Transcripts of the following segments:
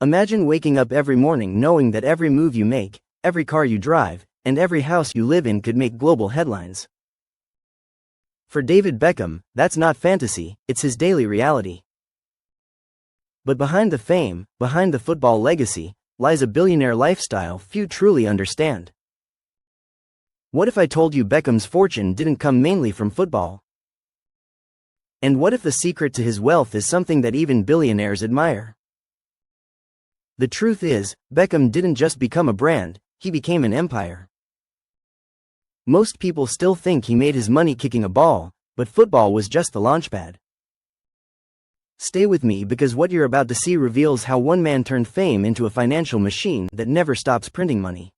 Imagine waking up every morning knowing that every move you make, every car you drive, and every house you live in could make global headlines. For David Beckham, that's not fantasy, it's his daily reality. But behind the fame, behind the football legacy, lies a billionaire lifestyle few truly understand. What if I told you Beckham's fortune didn't come mainly from football? And what if the secret to his wealth is something that even billionaires admire? The truth is, Beckham didn't just become a brand, he became an empire. Most people still think he made his money kicking a ball, but football was just the launchpad. Stay with me because what you're about to see reveals how one man turned fame into a financial machine that never stops printing money.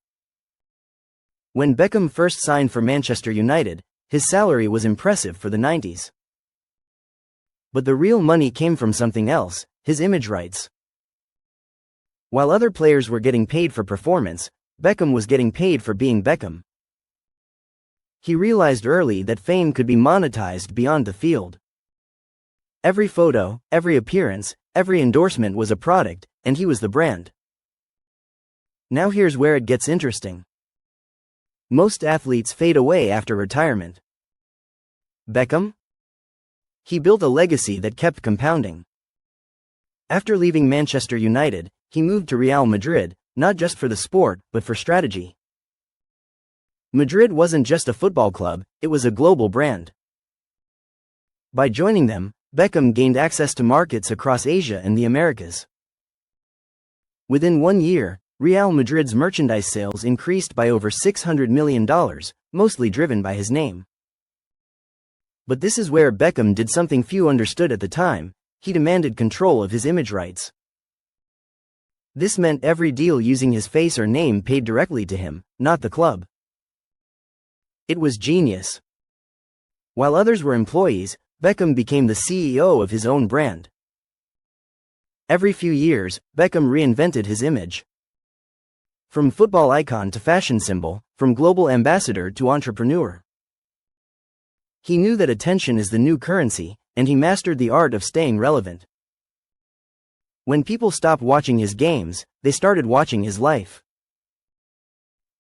When Beckham first signed for Manchester United, his salary was impressive for the 90s. But the real money came from something else, his image rights. While other players were getting paid for performance, Beckham was getting paid for being Beckham. He realized early that fame could be monetized beyond the field. Every photo, every appearance, every endorsement was a product, and he was the brand. Now here's where it gets interesting. Most athletes fade away after retirement. Beckham? He built a legacy that kept compounding. After leaving Manchester United, he moved to Real Madrid, not just for the sport, but for strategy. Madrid wasn't just a football club, it was a global brand. By joining them, Beckham gained access to markets across Asia and the Americas. Within 1 year, Real Madrid's merchandise sales increased by over $600 million, mostly driven by his name. But this is where Beckham did something few understood at the time: he demanded control of his image rights. This meant every deal using his face or name paid directly to him, not the club. It was genius. While others were employees, Beckham became the CEO of his own brand. Every few years, Beckham reinvented his image. From football icon to fashion symbol, from global ambassador to entrepreneur. He knew that attention is the new currency, and he mastered the art of staying relevant. When people stopped watching his games, they started watching his life.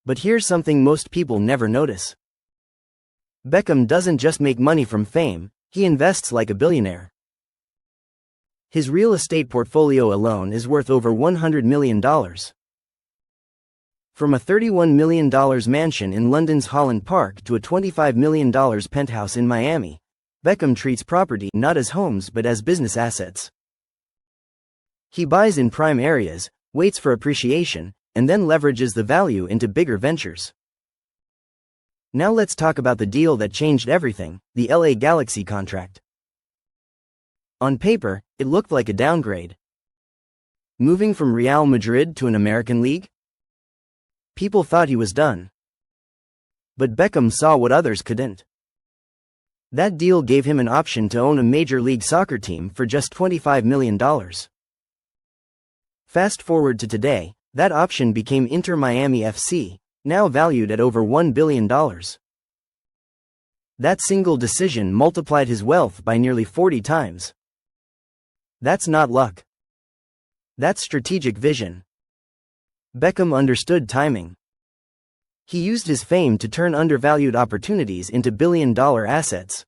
But here's something most people never notice. Beckham doesn't just make money from fame, he invests like a billionaire. His real estate portfolio alone is worth over $100 million. From a $31 million mansion in London's Holland Park to a $25 million penthouse in Miami, Beckham treats property not as homes but as business assets. He buys in prime areas, waits for appreciation, and then leverages the value into bigger ventures. Now let's talk about the deal that changed everything, the LA Galaxy contract. On paper, it looked like a downgrade. Moving from Real Madrid to an American league? People thought he was done. But Beckham saw what others couldn't. That deal gave him an option to own a Major League Soccer team for just $25 million. Fast forward to today, that option became Inter Miami FC, now valued at over $1 billion. That single decision multiplied his wealth by nearly 40 times. That's not luck. That's strategic vision. Beckham understood timing. He used his fame to turn undervalued opportunities into billion-dollar assets.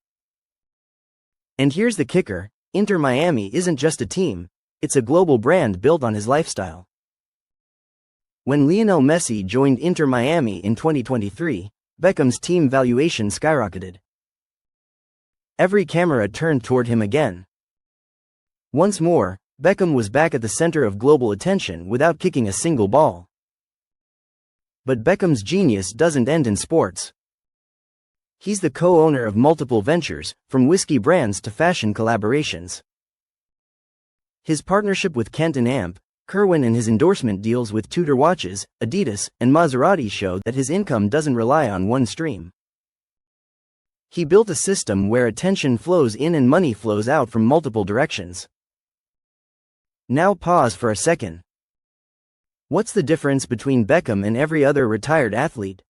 And here's the kicker: Inter Miami isn't just a team, it's a global brand built on his lifestyle. When Lionel Messi joined Inter Miami in 2023, Beckham's team valuation skyrocketed. Every camera turned toward him again. Once more, Beckham was back at the center of global attention without kicking a single ball. But Beckham's genius doesn't end in sports. He's the co-owner of multiple ventures, from whiskey brands to fashion collaborations. His partnership with Kent and Amp, Kerwin, and his endorsement deals with Tudor watches, Adidas, and Maserati show that his income doesn't rely on one stream. He built a system where attention flows in and money flows out from multiple directions. Now pause for a second. What's the difference between Beckham and every other retired athlete?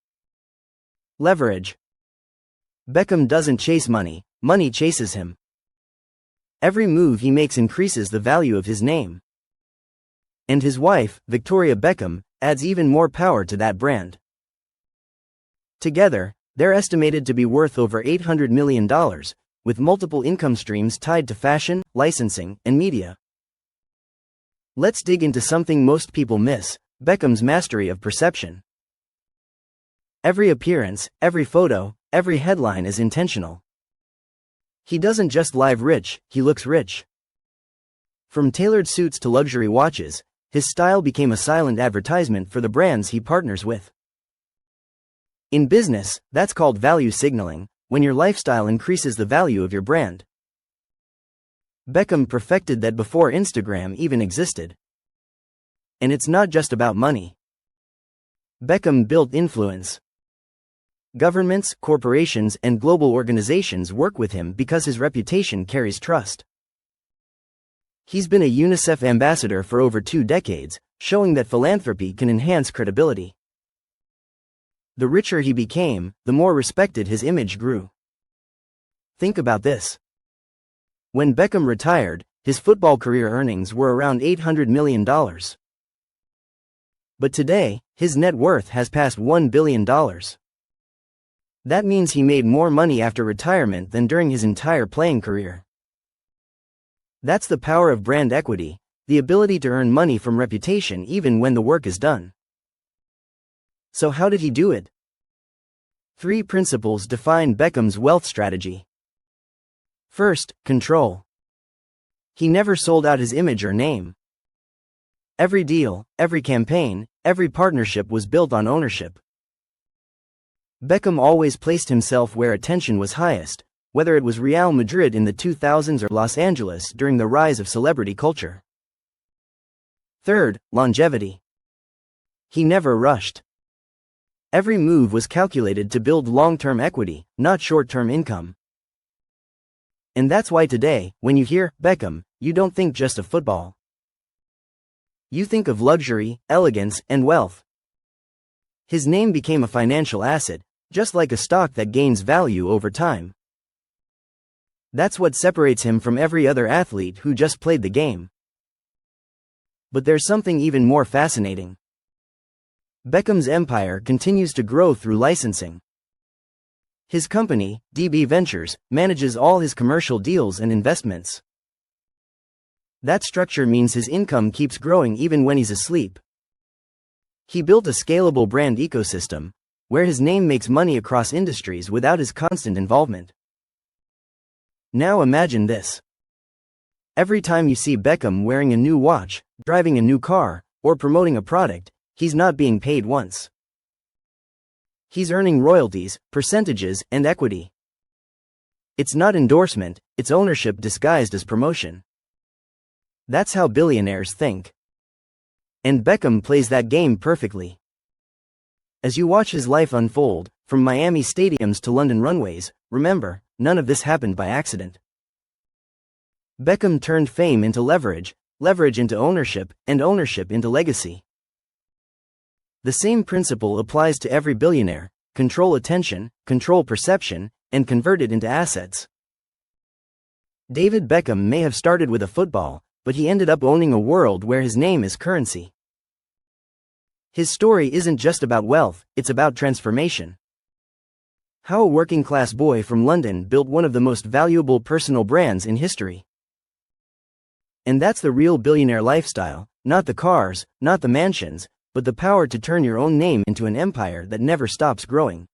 Leverage. Beckham doesn't chase money, money chases him. Every move he makes increases the value of his name. And his wife, Victoria Beckham, adds even more power to that brand. Together, they're estimated to be worth over $800 million, with multiple income streams tied to fashion, licensing, and media. Let's dig into something most people miss: Beckham's mastery of perception. Every appearance, every photo, every headline is intentional. He doesn't just live rich, he looks rich. From tailored suits to luxury watches, his style became a silent advertisement for the brands he partners with. In business, that's called value signaling, when your lifestyle increases the value of your brand. Beckham perfected that before Instagram even existed. And it's not just about money. Beckham built influence. Governments, corporations, and global organizations work with him because his reputation carries trust. He's been a UNICEF ambassador for over 2 decades, showing that philanthropy can enhance credibility. The richer he became, the more respected his image grew. Think about this. When Beckham retired, his football career earnings were around $800 million. But today, his net worth has passed $1 billion. That means he made more money after retirement than during his entire playing career. That's the power of brand equity, the ability to earn money from reputation even when the work is done. So how did he do it? 3 principles define Beckham's wealth strategy. First, control. He never sold out his image or name. Every deal, every campaign, every partnership was built on ownership. Beckham always placed himself where attention was highest, whether it was Real Madrid in the 2000s or Los Angeles during the rise of celebrity culture. Third, longevity. He never rushed. Every move was calculated to build long-term equity, not short-term income. And that's why today, when you hear Beckham, you don't think just of football. You think of luxury, elegance, and wealth. His name became a financial asset, just like a stock that gains value over time. That's what separates him from every other athlete who just played the game. But there's something even more fascinating. Beckham's empire continues to grow through licensing. His company, DB Ventures, manages all his commercial deals and investments. That structure means his income keeps growing even when he's asleep. He built a scalable brand ecosystem, where his name makes money across industries without his constant involvement. Now imagine this. Every time you see Beckham wearing a new watch, driving a new car, or promoting a product, he's not being paid once. He's earning royalties, percentages, and equity. It's not endorsement, it's ownership disguised as promotion. That's how billionaires think. And Beckham plays that game perfectly. As you watch his life unfold, from Miami stadiums to London runways, remember, none of this happened by accident. Beckham turned fame into leverage, leverage into ownership, and ownership into legacy. The same principle applies to every billionaire: control attention, control perception, and convert it into assets. David Beckham may have started with a football, but he ended up owning a world where his name is currency. His story isn't just about wealth, it's about transformation. How a working-class boy from London built one of the most valuable personal brands in history. And that's the real billionaire lifestyle, not the cars, not the mansions, but the power to turn your own name into an empire that never stops growing.